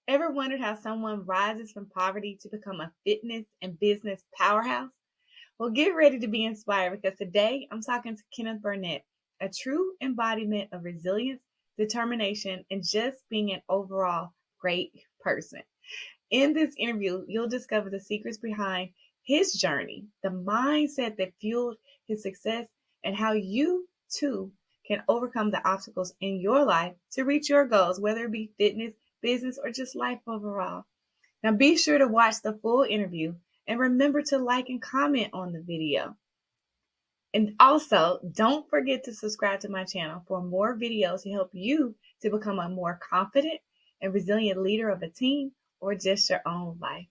Ever wondered how someone rises from poverty to become a fitness and business powerhouse? Well, get ready to be inspired because today I'm talking to Kenneth Burnett, a true embodiment of resilience, determination, and just being an overall great person. In this interview, you'll discover the secrets behind his journey, the mindset that fueled his success, and how you too can overcome the obstacles in your life to reach your goals, whether it be fitness, business, or just life overall. Now, be sure to watch the full interview and remember to like and comment on the video. And also, don't forget to subscribe to my channel for more videos to help you to become a more confident and resilient leader of a team or just your own life.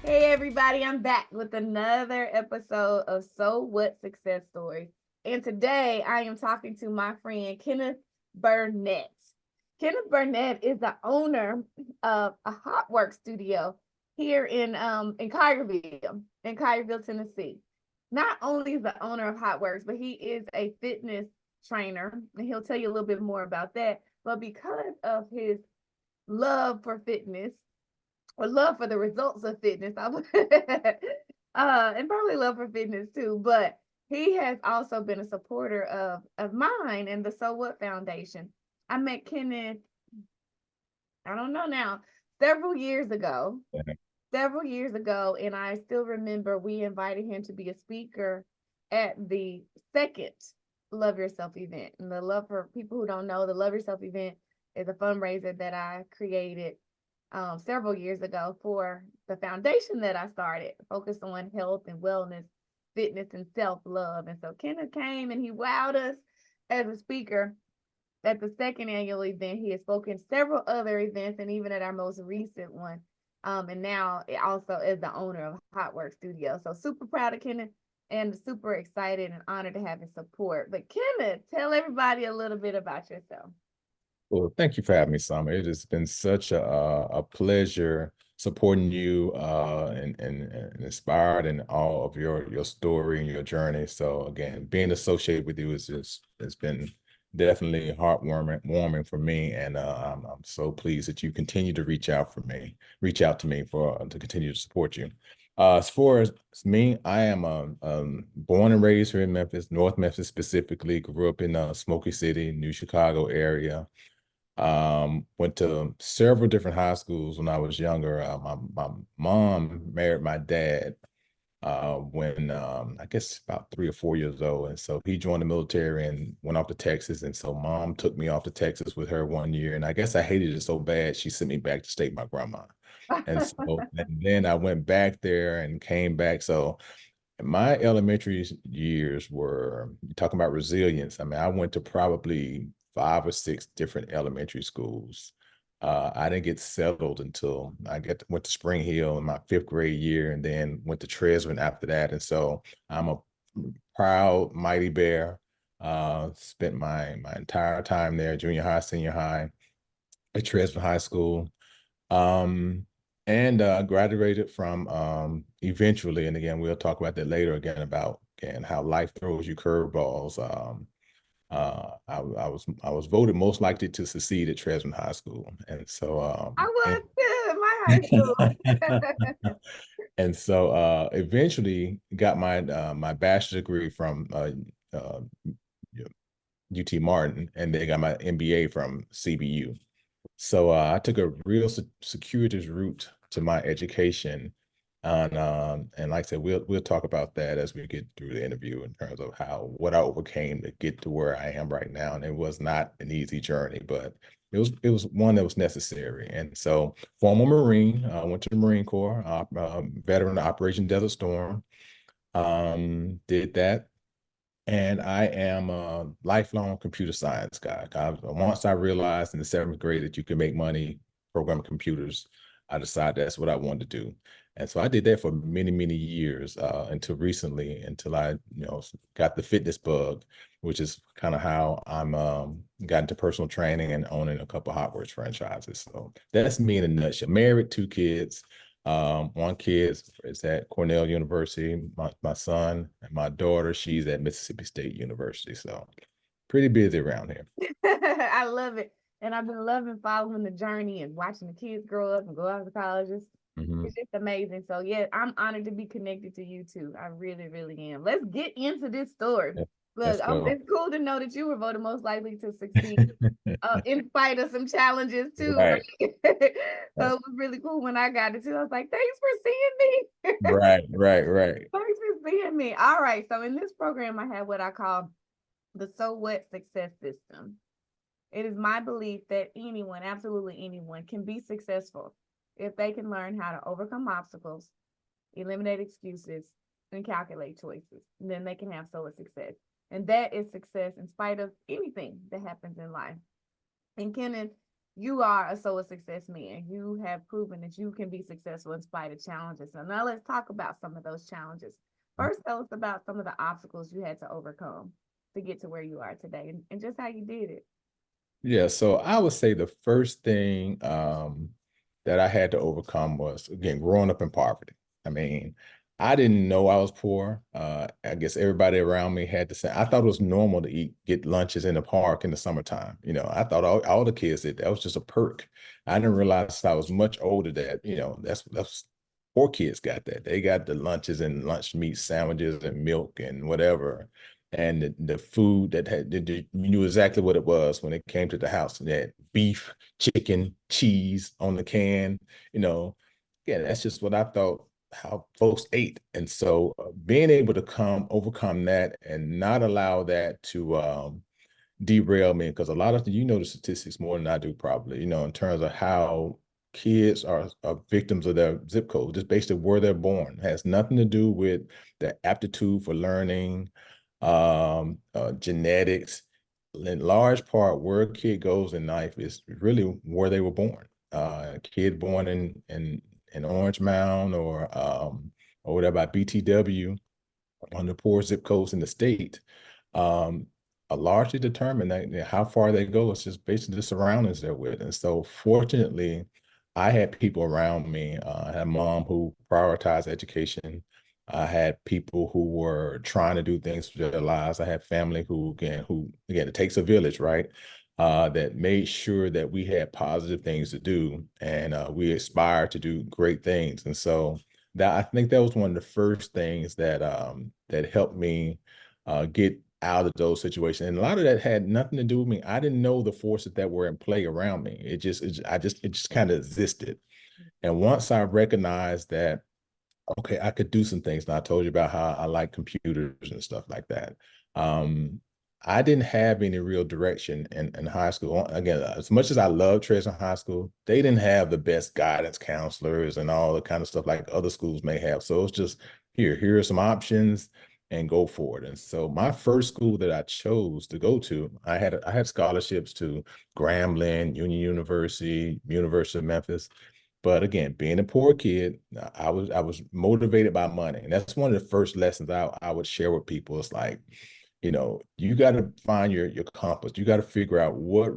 Hey everybody, I'm back with another episode of So What Success Stories. And today I am talking to my friend Kenneth Burnett. Kenneth Burnett is the owner of a HOTWORX studio here in Collierville, Tennessee. Not only is the owner of HOTWORX, but he is a fitness trainer, and he'll tell you a little bit more about that. But because of his love for fitness, or love for the results of fitness, and probably love for fitness too, but he has also been a supporter of mine and the So What Foundation. I met Kenneth, I don't know now, several years ago, and I still remember we invited him to be a speaker at the second Love Yourself event. And the Love, for people who don't know, the Love Yourself event is a fundraiser that I created several years ago for the foundation that I started, focused on health and wellness, fitness, and self-love. And so Kenneth came and he wowed us as a speaker at the second annual event. He has spoken several other events and even at our most recent one. And now it also is the owner of HOTWORX Studio. So super proud of Kenneth and super excited and honored to have his support. But Kenneth, tell everybody a little bit about yourself. Well, thank you for having me, Summer. It has been such a pleasure supporting you and inspired in all of your story and your journey. So again, being associated with you has been definitely warming for me, and I'm so pleased that you continue to reach out to me to continue to support you. As far as me, I am born and raised here in Memphis, North Memphis specifically. Grew up in Smoky City, New Chicago area. Went to several different high schools when I was younger. My mom married my dad when I guess about 3 or 4 years old. And so he joined the military and went off to Texas. And so mom took me off to Texas with her one year. And I guess I hated it so bad, she sent me back to stay with my grandma. And so and then I went back there and came back. So my elementary years were, talking about resilience. I mean, I went to probably 5 or 6 different elementary schools. I didn't get settled until went to Spring Hill in my 5th grade year, and then went to Tresvant after that. And so I'm a proud Mighty Bear. Spent my entire time there, junior high, senior high, at Tresvant High School. Um, and graduated from eventually, and again, we'll talk about that later again, about again how life throws you curveballs. I was voted most likely to succeed at Tresvant High School, and so I was too in my high school. and so eventually got my bachelor's degree from UT Martin, and then got my MBA from CBU. So I took a real circuitous route to my education, and like I said, we'll talk about that as we get through the interview in terms of what I overcame to get to where I am right now. And it was not an easy journey, but it was one that was necessary. And so, former Marine, went to the Marine Corps, veteran of Operation Desert Storm, did that. And I am a lifelong computer science guy. Once I realized in the 7th grade that you can make money programming computers, I decided that's what I wanted to do. And so I did that for many, many years, until recently, until I, got the fitness bug, which is kind of how I'm got into personal training and owning a couple of HOTWORX franchises. So that's me in a nutshell. Married, 2 kids, One kid is at Cornell University. My son and my daughter, she's at Mississippi State University. So pretty busy around here. I love it. And I've been loving following the journey and watching the kids grow up and go out to colleges. It's just amazing. So yeah, I'm honored to be connected to you too. I really, really am. Let's get into this story. Yeah, Look, let's go. it's cool to know that you were voted most likely to succeed in spite of some challenges too, Right. right? So it was really cool when I got it too. I was like, thanks for seeing me. Right. Thanks for seeing me. All right. So in this program, I have what I call the So What Success System. It is my belief that anyone, absolutely anyone, can be successful if they can learn how to overcome obstacles, eliminate excuses, and calculate choices. And then they can have so much success. And that is success in spite of anything that happens in life. And Kenneth, you are a success man. You have proven that you can be successful in spite of challenges. So now let's talk about some of those challenges. First, tell us about some of the obstacles you had to overcome to get to where you are today and just how you did it. Yeah, so I would say the first thing that I had to overcome was, again, growing up in poverty. I mean, I didn't know I was poor. I guess everybody around me had the same. I thought it was normal to get lunches in the park in the summertime. I thought all the kids did. That was just a perk. I didn't realize I was much older that, that's poor kids got that. They got the lunches and lunch meat sandwiches and milk and whatever. And the food that you knew exactly what it was when it came to the house. That beef, chicken, cheese on the can, yeah, that's just what I thought how folks ate. And so being able to overcome that and not allow that to derail me, because a lot of the statistics more than I do probably, in terms of how kids are victims of their zip code, just based on where they're born. It has nothing to do with the aptitude for learning, genetics. In large part, where a kid goes in life is really where they were born. A kid born in Orange Mound or whatever by BTW, on the poor zip codes in the state, um, are largely determined that how far they go is just based on the surroundings they're with. And so fortunately, I had people around me. I had a mom who prioritized education. I had people who were trying to do things for their lives. I had family who again, it takes a village, right? That made sure that we had positive things to do, and we aspired to do great things. And so that I think that was one of the first things that helped me get out of those situations. And a lot of that had nothing to do with me. I didn't know the forces that were in play around me. It just kind of existed. And once I recognized that, okay, I could do some things. And I told you about how I like computers and stuff like that. I didn't have any real direction in high school. Again, as much as I love Treasure High School, they didn't have the best guidance counselors and all the kind of stuff like other schools may have. So it's just here are some options and go for it. And so my first school that I chose to go to, I had scholarships to Grambling, Union University, University of Memphis. But again, being a poor kid, I was motivated by money. And that's one of the first lessons I would share with people. It's like, you got to find your compass. You got to figure out what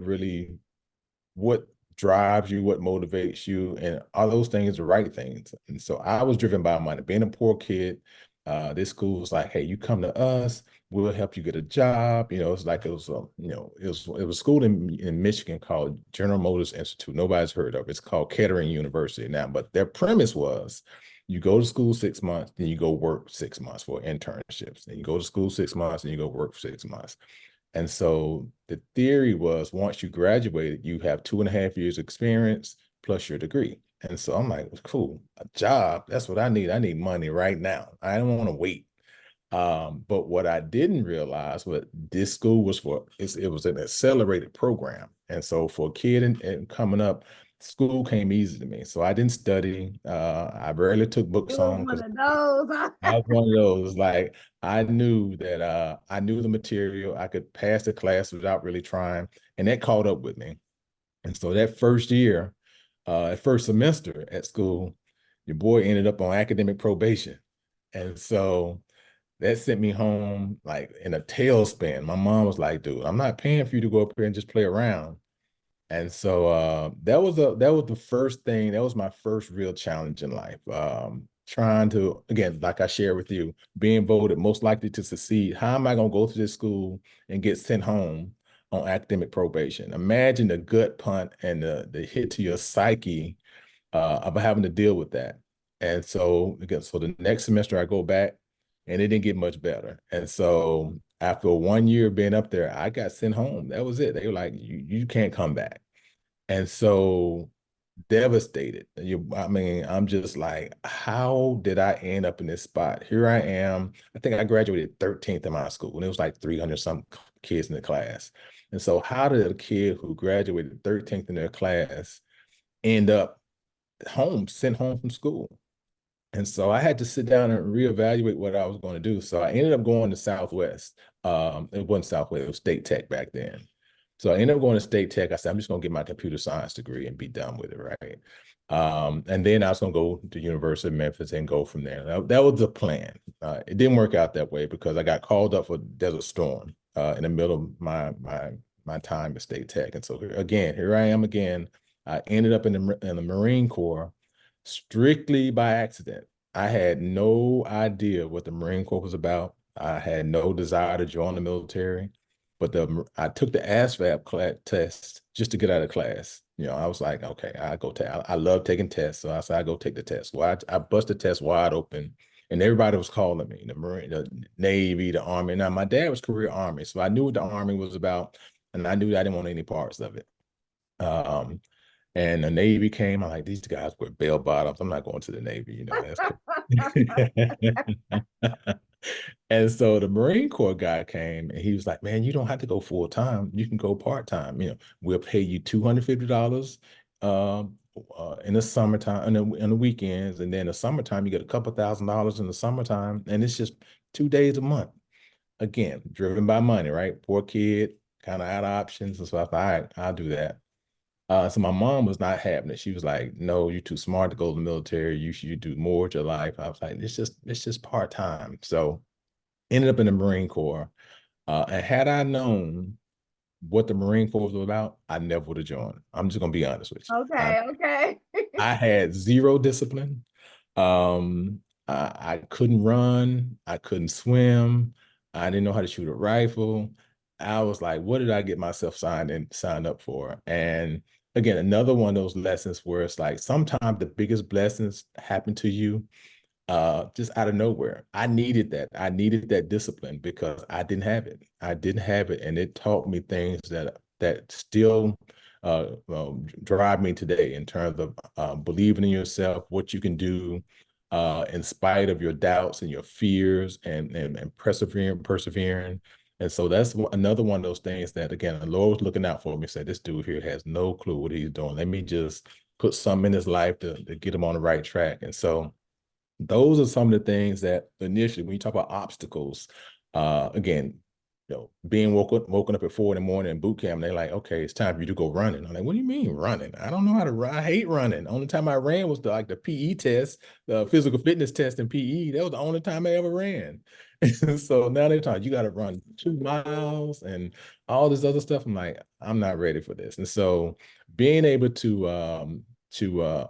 drives you, what motivates you, and are those things the right things? And so I was driven by money. Being a poor kid, this school was like, hey, you come to us, we'll help you get a job. It's like it was a school in Michigan called General Motors Institute. Nobody's heard of it. It's called Kettering University now, but their premise was you go to school 6 months, then you go work 6 months for internships. Then you go to school 6 months, and you go work for 6 months. And so the theory was once you graduated, you have 2.5 years experience plus your degree. And so I'm like, cool, a job, that's what I need. I need money right now. I don't want to wait. But what I didn't realize was this school was it was an accelerated program. And so for a kid and coming up, school came easy to me. So I didn't study. I rarely took books It was home one because of those. I was one of those, like, I knew that I knew the material. I could pass the class without really trying, and that caught up with me. And so that first year, that first semester at school, your boy ended up on academic probation. And so that sent me home like in a tailspin. My mom was like, dude, I'm not paying for you to go up here and just play around. And so that was the first thing, that was my first real challenge in life. Trying to, again, like I shared with you, being voted most likely to succeed. How am I going to go to this school and get sent home on academic probation? Imagine the gut punt and the hit to your psyche of having to deal with that. And so again, so the next semester I go back and it didn't get much better. And so after 1 year being up there, I got sent home. That was it. They were like, you can't come back. And so devastated. I mean, I'm just like, how did I end up in this spot? Here I am. I think I graduated 13th in my school, and it was like 300 some kids in the class. And so how did a kid who graduated 13th in their class end up home, sent home from school? And so I had to sit down and reevaluate what I was going to do. So I ended up going to Southwest. It wasn't Southwest, it was State Tech back then. So I ended up going to State Tech. I said, I'm just going to get my computer science degree and be done with it, right? And then I was going to go to University of Memphis and go from there. That was the plan. It didn't work out that way because I got called up for Desert Storm in the middle of my time at State Tech. And so here I am again. I ended up in the Marine Corps strictly by accident. I had no idea what the Marine Corps was about. I had no desire to join the military, but I took the ASVAB test just to get out of class. You know, I was like, okay, I go take. I love taking tests, so I said I go take the test. Well, I bust the test wide open, and everybody was calling me, the Marine, the Navy, the Army. Now my dad was career Army, so I knew what the Army was about, and I knew I didn't want any parts of it. And the Navy came. I'm like, these guys wear bell bottoms. I'm not going to the Navy, you know. That's And so the Marine Corps guy came and he was like, man, you don't have to go full time. You can go part time. You know, we'll pay you $250 in the summertime and in the weekends. And then the summertime, you get a couple $1,000s in the summertime. And it's just 2 days a month. Again, driven by money, right? Poor kid, kind of out of options. And so I thought, all right, I'll do that. So my mom was not having it. She was like, no, you're too smart to go to the military. You should do more with your life. I was like, it's just part-time. So ended up in the Marine Corps. And had I known what the Marine Corps was about, I never would have joined. I'm just gonna be honest with you. Okay, okay. I had zero discipline. I couldn't run. I couldn't swim. I didn't know how to shoot a rifle. I was like, what did I get myself signed up for? And again, another one of those lessons where it's like sometimes the biggest blessings happen to you just out of nowhere. I needed that. I needed that discipline because I didn't have it. I didn't have it, and it taught me things that still drive me today in terms of believing in yourself, what you can do in spite of your doubts and your fears, and persevering. And so that's another one of those things that, again, the Lord was looking out for me. Said, this dude here has no clue what he's doing. Let me just put something in his life to get him on the right track. And so those are some of the things that initially, when you talk about obstacles, again, you know, being woken up at 4 in the morning in boot camp, they're like, okay, it's time for you to go running. I'm like, what do you mean running? I don't know how to run. I hate running. Only time I ran was the PE test, the physical fitness test in PE. That was the only time I ever ran. And so now they're talking, you got to run 2 miles and all this other stuff. I'm like, I'm not ready for this. And so being able to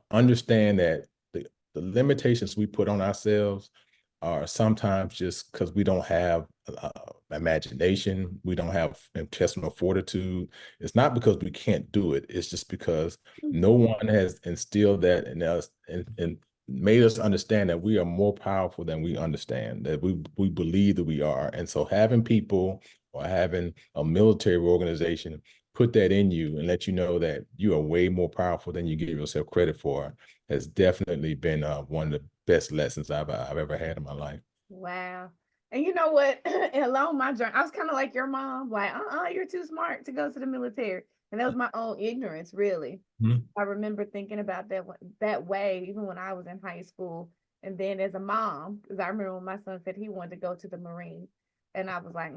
understand that the limitations we put on ourselves are sometimes just because we don't have imagination, we don't have intestinal fortitude. It's not because we can't do it. It's just because no one has instilled that in us and made us understand that we are more powerful than we understand, that we believe that we are. And so having people or having a military organization put that in you and let you know that you are way more powerful than you give yourself credit for has definitely been one of the best lessons I've ever had in my life. Wow. And you know what? Along my journey, I was kind of like your mom, like, you're too smart to go to the military. And that was my own ignorance, really. Mhm. I remember thinking about that way, even when I was in high school. And then as a mom, because I remember when my son said he wanted to go to the Marine. And I was like,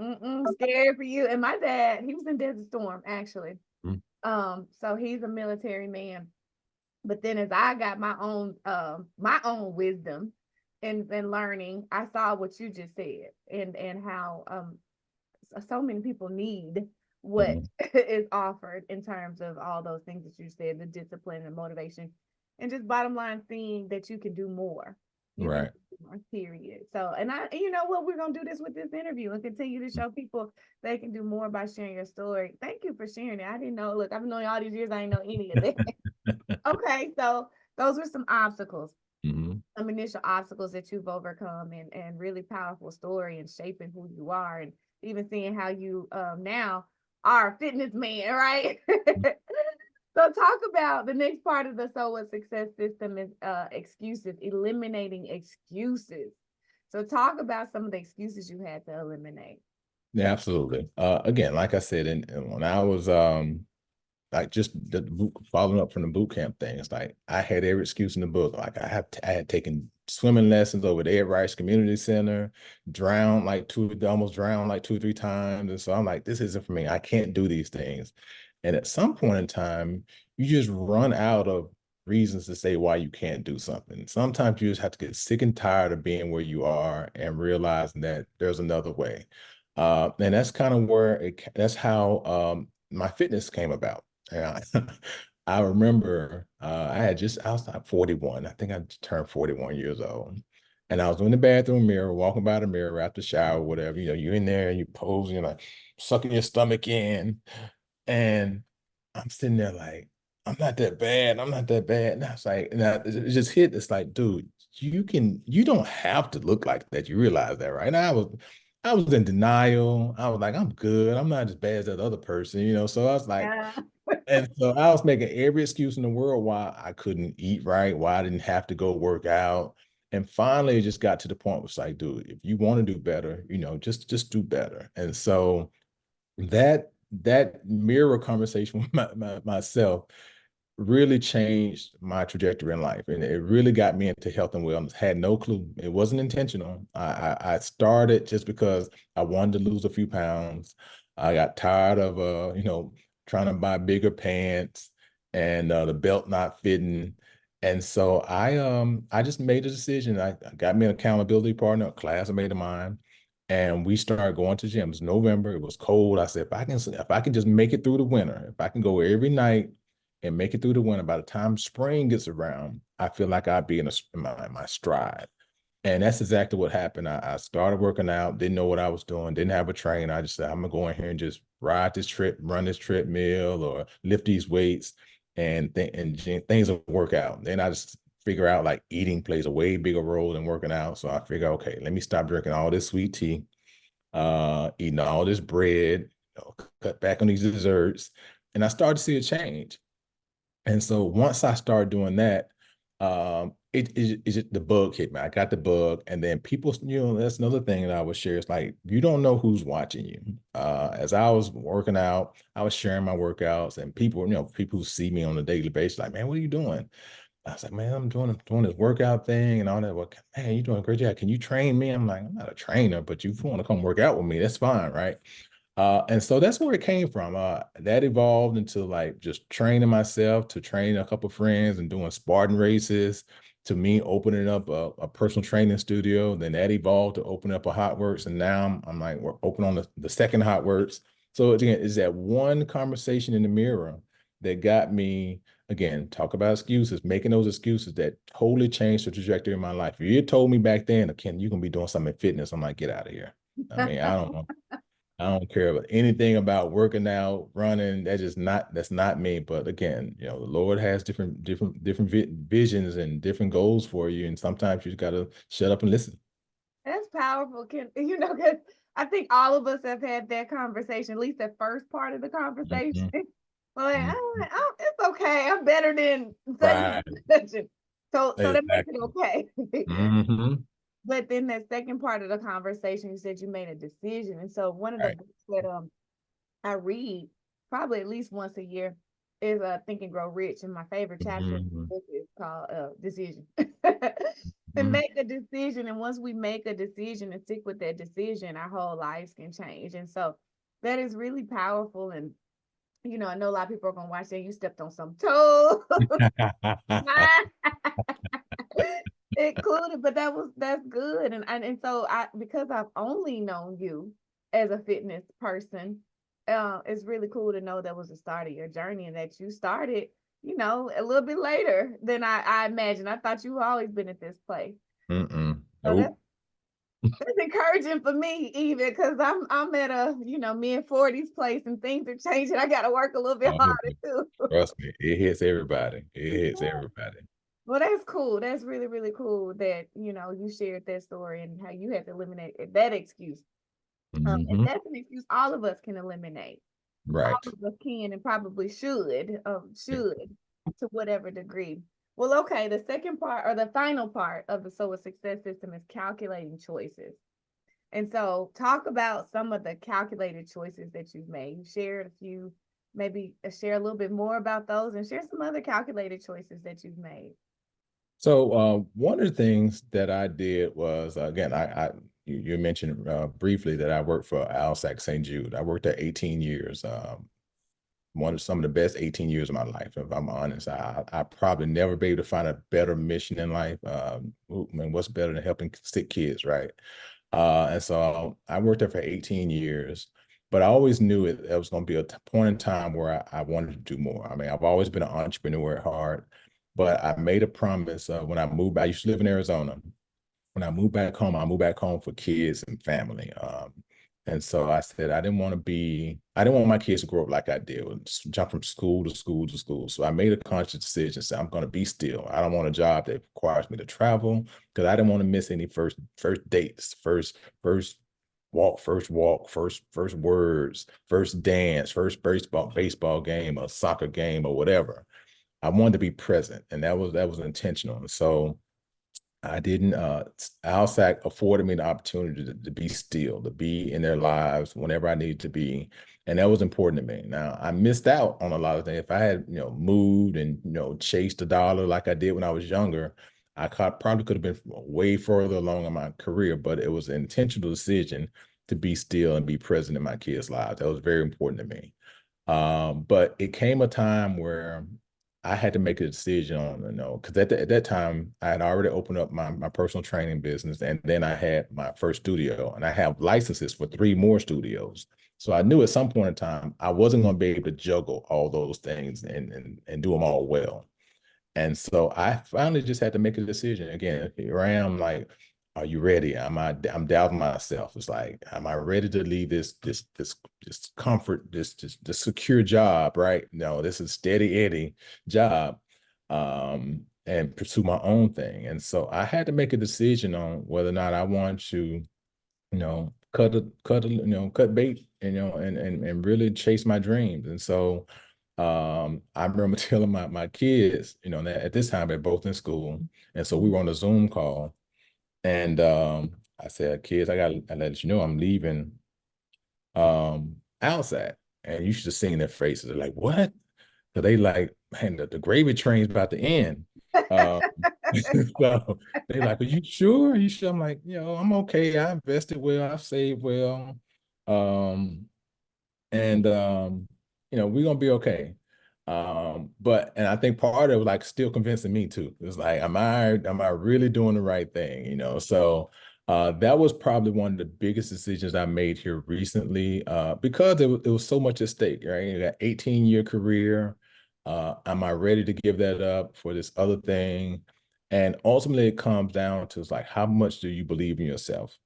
scared for you. And my dad, he was in Desert Storm, actually. Mhm. So he's a military man. But then as I got my own wisdom and learning, I saw what you just said and how so many people need what is offered in terms of all those things that you said, the discipline and motivation, and just bottom line seeing that you can do more. You can Right. do more, period. So, and you know what, we're gonna do this with this interview and continue to show people they can do more by sharing your story. Thank you for sharing it. I didn't know. Look, I've been knowing all these years, I didn't know any of that. Okay, so those were some obstacles, some initial obstacles that you've overcome, and really powerful story and shaping who you are, and even seeing how you now are a fitness man, right? So talk about the next part of the So What success system is excuses, eliminating excuses. So talk about some of the excuses you had to eliminate. Yeah, absolutely. Again, like I said, and when I was like just following up from the boot camp things, like I had every excuse in the book. Like I had taken swimming lessons over at Ed Rice Community Center, almost drowned like 2 or 3 times. And so I'm like, this isn't for me. I can't do these things. And at some point in time, you just run out of reasons to say why you can't do something. Sometimes you just have to get sick and tired of being where you are and realizing that there's another way. And that's kind of where that's how my fitness came about. Yeah. I remember I was like 41. I think I turned 41 years old. And I was in the bathroom mirror, walking by the mirror after shower, whatever. You know, you're in there and you pose, you know, sucking your stomach in. And I'm sitting there like, I'm not that bad. I'm not that bad. And I was like, it just hit. It's like, dude, you don't have to look like that. You realize that, right? And I was in denial. I was like, I'm good. I'm not as bad as that other person, you know? So I was like, Yeah. and so I was making every excuse in the world why I couldn't eat right, why I didn't have to go work out. And finally, it just got to the point where it's like, dude, if you want to do better, you know, just do better. And so that mirror conversation with myself really changed my trajectory in life, and it really got me into health and wellness. Had no clue. It wasn't intentional. I started just because I wanted to lose a few pounds. I got tired of trying to buy bigger pants and the belt not fitting. And so I just made a decision. I got me an accountability partner, a classmate of mine, and we started going to gyms. November, it was cold. I said, if I can just make it through the winter, if I can go every night and make it through the winter, by the time spring gets around, I feel like I'd be in my stride. And that's exactly what happened. I started working out, didn't know what I was doing, didn't have a trainer. I just said, I'm gonna go in here and just run this treadmill or lift these weights, and things will work out. Then I just figure out like eating plays a way bigger role than working out. So I figure, okay, let me stop drinking all this sweet tea, eating all this bread, cut back on these desserts. And I started to see a change. And so once I started doing that, the bug hit me. I got the bug, and then people, that's another thing that I would share. It's like you don't know who's watching you. As I was working out, I was sharing my workouts, and people who see me on a daily basis, like, man, what are you doing? I was like, man, I'm doing this workout thing and all that. Well, man, you're doing a great job. Can you train me? I'm like, I'm not a trainer, but you want to come work out with me, that's fine, right? And so that's where it came from. That evolved into like just training myself, to training a couple of friends and doing Spartan races, to me opening up a personal training studio. Then that evolved to open up a HOTWORX. And now I'm like, we're open on the second HOTWORX. So again, it's that one conversation in the mirror that got me, again, talk about excuses, making those excuses that totally changed the trajectory of my life. If you had told me back then, Ken, you can be doing something in fitness, I'm like, get out of here. I mean, I don't care about anything about working out, running. That's not me. But again, the Lord has different visions and different goals for you. And sometimes you just got to shut up and listen. That's powerful, because I think all of us have had that conversation, at least the first part of the conversation. Mhm, We're like, mhm. it's okay. I'm better than such and Right. such. So that makes it Exactly. okay. Hmm. But then that second part of the conversation, you said you made a decision. And so one of the Right. books that I read probably at least once a year is Think and Grow Rich. And my favorite chapter in Hmm. the book is called Decision. To Hmm. make a decision. And once we make a decision and stick with that decision, our whole lives can change. And so that is really powerful. And I know a lot of people are gonna watch that. You stepped on some toes. Included, but that's good. And so because I've only known you as a fitness person, it's really cool to know that was the start of your journey and that you started, you know, a little bit later than I imagined. I thought you always been at this place. So Nope. that's encouraging for me even because I'm at a, you know, mid-40s place and things are changing. I gotta work a little bit Oh, harder too. trust me, it hits everybody. It hits everybody. Well, that's cool. That's really, really cool that, you know, you shared that story and how you had to eliminate that excuse. And Hmm. that's an excuse all of us can eliminate. All Right. of us can and probably should, Yeah. to whatever degree. Well, okay, the second part or the final part of the SOA success system is calculating choices. And so talk about some of the calculated choices that you've made. You shared a few, maybe share a little bit more about those and share some other calculated choices that you've made. So one of the things that I did was, again, you mentioned briefly that I worked for Alsac St. Jude. I worked there 18 years. One of some of the best 18 years of my life, if I'm honest. I probably never be able to find a better mission in life. Man, what's better than helping sick kids, right? And so I worked there for 18 years, but I always knew it was going to be a point in time where I wanted to do more. I mean, I've always been an entrepreneur at heart, but I made a promise when I moved. I used to live in Arizona. When I moved back home for kids and family. And so I said I didn't want my kids to grow up like I did, jump from school to school to school. So I made a conscious decision, say I'm going to be still. I don't want a job that requires me to travel because I didn't want to miss any first dates, first walk, first words, first dance, first baseball game, or soccer game, or whatever. I wanted to be present, and that was intentional. So I didn't, Alsac afforded me the opportunity to be still, to be in their lives whenever I needed to be. And that was important to me. Now, I missed out on a lot of things. If I had, moved and, chased a dollar like I did when I was younger, probably could have been way further along in my career, but it was an intentional decision to be still and be present in my kids' lives. That was very important to me. But it came a time where I had to make a decision on, because at that time I had already opened up my personal training business, and then I had my first studio, and I have licenses for 3 more studios. So I knew at some point in time I wasn't going to be able to juggle all those things and do them all well. And so I finally just had to make a decision. Again, here I am, like, are you ready? I'm doubting myself. It's like, am I ready to leave this comfort, this secure job, right? No, this is steady Eddie job, and pursue my own thing. And so I had to make a decision on whether or not I want to, cut bait, and really chase my dreams. And so I remember telling my kids, that at this time they're both in school. And so we were on a Zoom call, and I said, kids, I let you know I'm leaving outside. And you should have seen their faces. They're like, what? So they like, man, the gravy train's about to end. Um, so they like, are you sure? Are you sure? I'm like, I'm okay. I invested well, I saved well. Um, and we're gonna be okay. And I think part of it was like still convincing me too. It's like, am I really doing the right thing? So that was probably one of the biggest decisions I made here recently, because it was so much at stake, right? You got 18-year career. Am I ready to give that up for this other thing? And ultimately it comes down to, it's like, how much do you believe in yourself?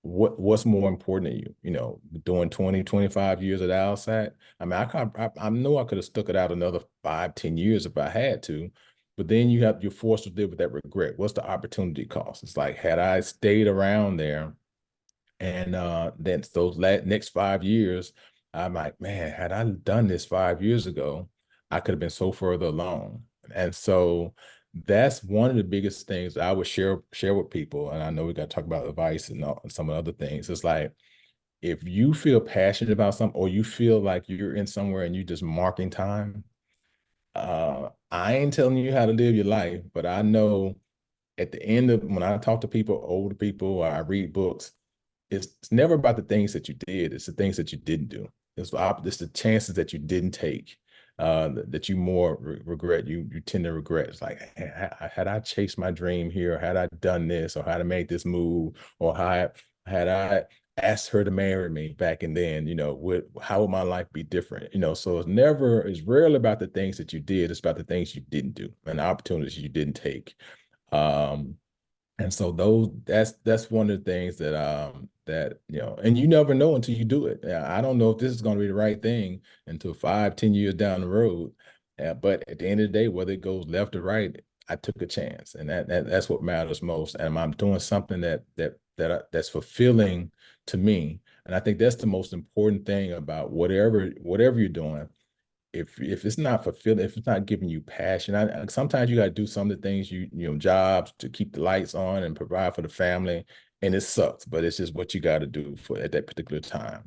What's more important to you, doing 20, 25 years at Alsat? I mean, I know I could have stuck it out another 5, 10 years if I had to, but then you're forced to deal with that regret. What's the opportunity cost? It's like, had I stayed around there, and then those next 5 years, I'm like, man, had I done this 5 years ago, I could have been so further along. And so that's one of the biggest things I would share with people. And I know we got to talk about advice and some other things. It's like, if you feel passionate about something, or you feel like you're in somewhere and you're just marking time, I ain't telling you how to live your life, but I know at the end of, when I talk to people, older people, or I read books, it's never about the things that you did. It's the things that you didn't do. It's the chances that you didn't take, that you more regret. You tend to regret. It's like, had I chased my dream here, or had I done this, or had I made this move, or had I asked her to marry me back and then, how would my life be different? So it's rarely about the things that you did, it's about the things you didn't do and the opportunities you didn't take. Um, and so that's one of the things that and you never know until you do it. I don't know if this is going to be the right thing until 5, 10 years down the road. But at the end of the day, whether it goes left or right, I took a chance, and that's what matters most. And I'm doing something that's fulfilling to me. And I think that's the most important thing about whatever you're doing. If it's not fulfilling, if it's not giving you passion, sometimes you got to do some of the things jobs to keep the lights on and provide for the family, and it sucks, but it's just what you got to do for at that particular time.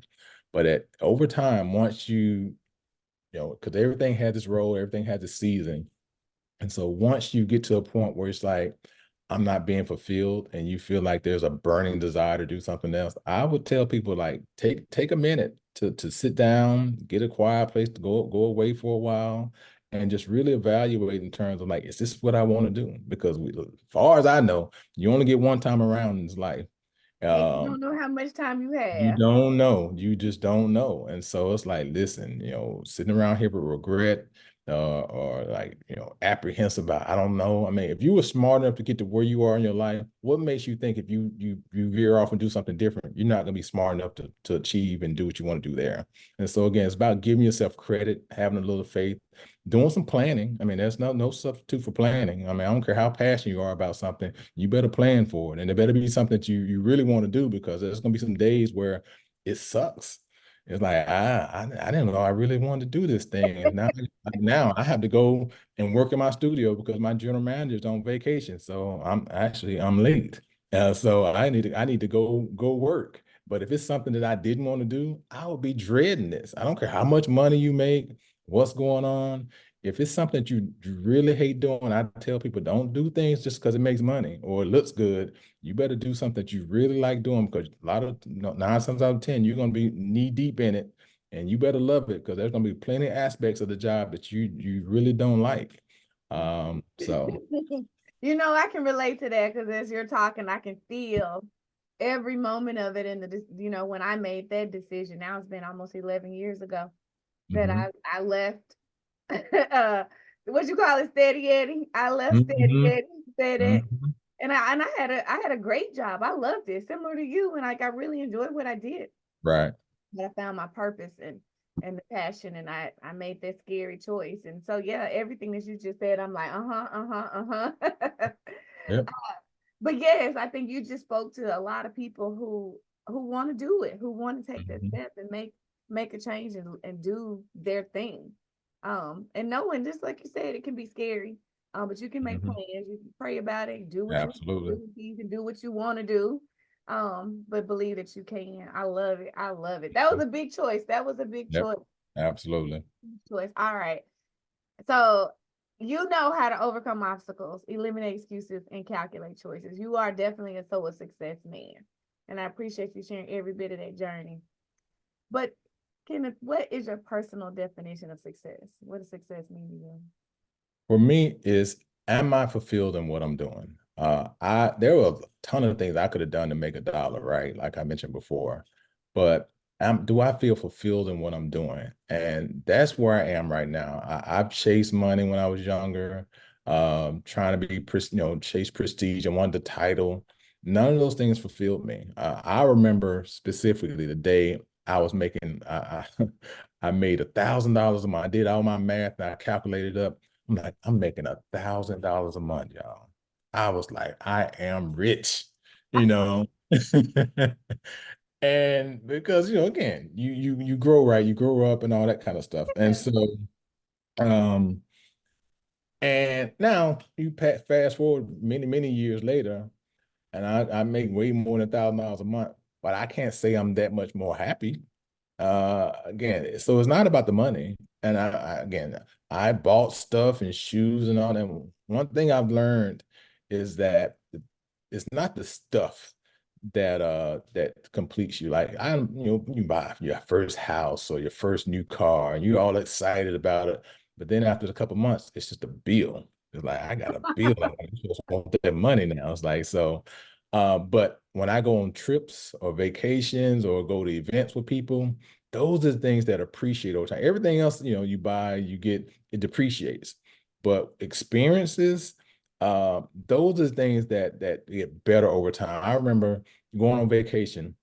But over time, once because everything had this role, everything had this season, and so once you get to a point where it's like, I'm not being fulfilled, and you feel like there's a burning desire to do something else, I would tell people, like, take a minute to sit down, get a quiet place to go away for a while, and just really evaluate in terms of, like, is this what I want to do? Because as far as I know, you only get one time around in this life. And you don't know how much time you You have. don't know. You just don't know. And so it's like, listen, sitting around here with regret, or like, apprehensive about, I don't know. I mean, if you were smart enough to get to where you are in your life, what makes you think if you veer off and do something different, you're not going to be smart enough to achieve and do what you want to do there? And so again, it's about giving yourself credit, having a little faith, doing some planning. I mean, there's no substitute for planning. I mean, I don't care how passionate you are about something, you better plan for it. And it better be something that you really want to do, because there's going to be some days where it sucks. It's like, I didn't know I really wanted to do this thing. And now I have to go and work in my studio because my general manager's on vacation. So I'm late. So I need to go work. But if it's something that I didn't want to do, I would be dreading this. I don't care how much money you make, what's going on. If it's something that you really hate doing, I tell people, don't do things just because it makes money or it looks good. You better do something that you really like doing, because a lot of 9 times out of 10, you're going to be knee deep in it, and you better love it, because there's going to be plenty of aspects of the job that you really don't like. So I can relate to that because as you're talking, I can feel every moment of it in when I made that decision. Now it's been almost 11 years ago that mhm, I left what you call it, Steady Eddie. I left Steady mhm, Eddie, said it. mhm, And I had a great job. I loved it, similar to you, and like I really enjoyed what I did. right. But I found my purpose and the passion, and I made that scary choice. And so yeah, everything that you just said, I'm like, uh-huh. Yep. But yes, I think you just spoke to a lot of people who want to do it, who want to take that Mhm, step and make a change and do their thing. And knowing, just like you said, it can be scary. But you can make mhm. plans, you can pray about it, do what you Absolutely. do, you can do what you want to do. But believe that you can. I love it. I love it. That was a big choice. That was a big Yep. choice. Absolutely. Choice. All right. So you know how to overcome obstacles, eliminate excuses, and calculate choices. You are definitely a success man. And I appreciate you sharing every bit of that journey. But Kenneth, what is your personal definition of success? What does success mean to you? For me, is, am I fulfilled in what I'm doing? There were a ton of things I could have done to make a dollar, right? Like I mentioned before, but do I feel fulfilled in what I'm doing? And that's where I am right now. I've chased money when I was younger, trying to be, chase prestige and wanted the title. None of those things fulfilled me. I remember specifically the day I was making, I made $1,000 a month. I did all my math and I calculated up. I'm like, I'm making $1,000 a month, y'all. I was like, I am rich, you know. And because, again, you grow, right, you grow up and all that kind of stuff. And so um and now you fast forward many years later, and I make way more than $1,000 a month, but I can't say I'm that much more happy. Again, so it's not about the money. And again, I bought stuff and shoes and all that. One thing I've learned is that it's not the stuff that completes you. Like, you buy your first house or your first new car and you're all excited about it, but then after a couple months, it's just a bill. It's like, I got a bill. I'm supposed to want that money now. It's like, so But when I go on trips or vacations or go to events with people, those are the things that appreciate over time. Everything else, you buy, you get, it depreciates. But experiences, those are the things that get better over time. I remember going on vacation,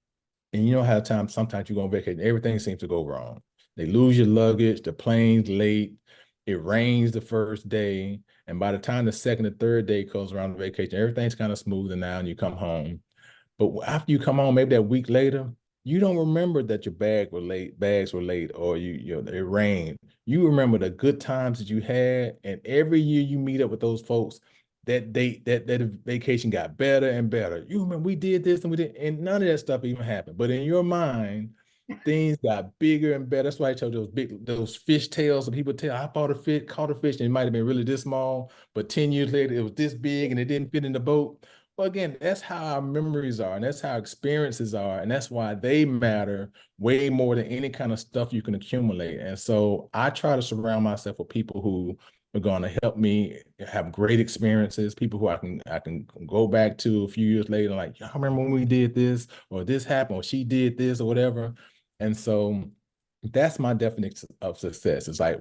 and you know how sometimes you go on vacation, everything seems to go wrong. They lose your luggage, the plane's late, it rains the first day, and by the time the second or third day comes around the vacation, everything's kind of smoothing out and you come home. But after you come home, maybe that week later, you don't remember that your bags were late, or it rained. You remember the good times that you had, and every year you meet up with those folks, that vacation got better and better. You remember we did this and we did, and none of that stuff even happened. But in your mind, things got bigger and better. That's why I told those fish tails that people tell. I caught a fish, and it might have been really this small, but 10 years later it was this big and it didn't fit in the boat. Well, again, that's how our memories are, and that's how experiences are, and that's why they matter way more than any kind of stuff you can accumulate. And so I try to surround myself with people who are going to help me have great experiences, people who I can go back to a few years later, like, I remember when we did this, or this happened, or she did this, or whatever. And so that's my definition of success. It's like,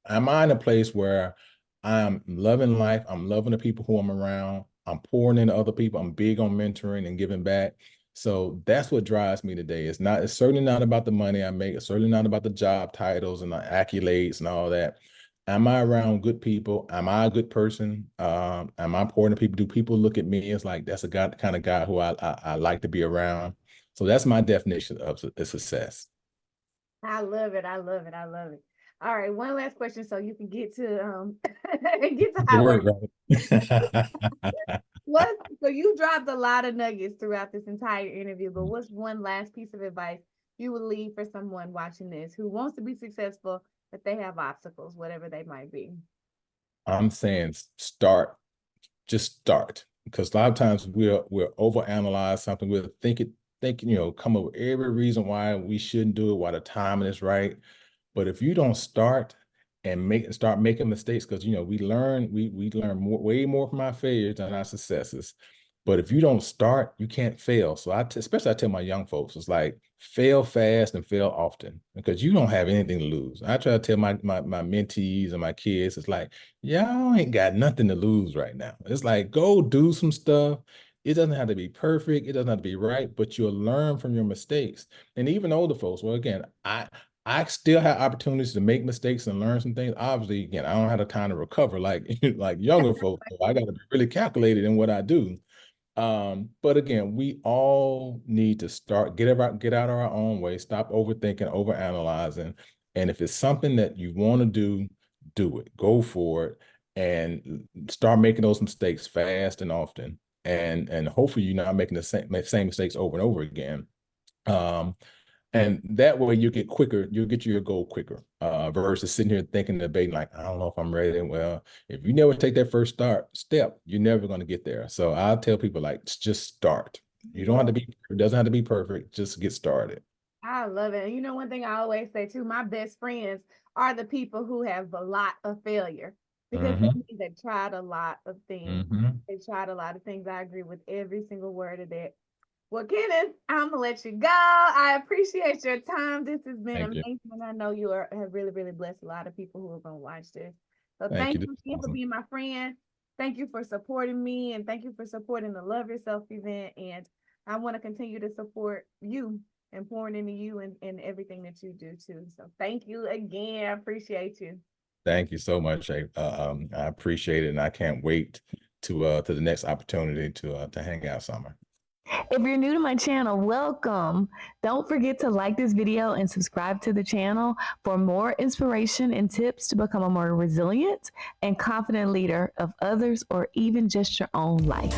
am I in a place where I'm loving life, I'm loving the people who I'm around, I'm pouring into other people, I'm big on mentoring and giving back. So that's what drives me today. It's certainly not about the money I make. It's certainly not about the job titles and the accolades and all that. Am I around good people? Am I a good person? Am I pouring to people? Do people look at me as like, that's a kind of guy who I like to be around? So that's my definition of success. I love it. I love it. I love it. All right, one last question so you can get to get to The HOTWORX. word, right? So you dropped a lot of nuggets throughout this entire interview, but what's one last piece of advice you would leave for someone watching this who wants to be successful, but they have obstacles, whatever they might be? I'm saying just start. Because a lot of times we'll overanalyze something. We'll thinking, come up with every reason why we shouldn't do it, why the timing is right. But if you don't start and start making mistakes, because we learn way more from our failures than our successes. But if you don't start, you can't fail. So especially I tell my young folks, it's like fail fast and fail often, because you don't have anything to lose. I try to tell my mentees and my kids, it's like, y'all ain't got nothing to lose right now. It's like, go do some stuff. It doesn't have to be perfect. It doesn't have to be right, but you'll learn from your mistakes. And even older folks, well, again, I still have opportunities to make mistakes and learn some things. Obviously, again, I don't have the time to recover like like younger folks. So I got to be really calculated in what I do. But again, we all need to get out of our own way, stop overthinking, overanalyzing. And if it's something that you want to do it, go for it, and start making those mistakes fast and often. And hopefully you're not making the same mistakes over and over again. And that way you get quicker, you'll get to your goal quicker, versus sitting here thinking, debating, like, I don't know if I'm ready. Well, if you never take that first step, you're never going to get there. So I'll tell people, like, just start. You don't have to it doesn't have to be perfect. Just get started. I love it. And one thing I always say too, my best friends are the people who have a lot of failure, because that means they tried a lot of things. They tried a lot of things. I agree with every single word of that. Well, Kenneth, I'm gonna let you go. I appreciate your time. This has been Thank you. amazing, and I know you have really, really blessed a lot of people who are gonna watch this. So Thank thank you. you again for being my friend. Thank you for supporting me, and thank you for supporting the Love Yourself event. And I want to continue to support you and pouring into you and everything that you do too. So thank you again. I appreciate you. Thank you so much. I appreciate it, and I can't wait to the next opportunity to hang out, Summer. If you're new to my channel, welcome. Don't forget to like this video and subscribe to the channel for more inspiration and tips to become a more resilient and confident leader of others, or even just your own life.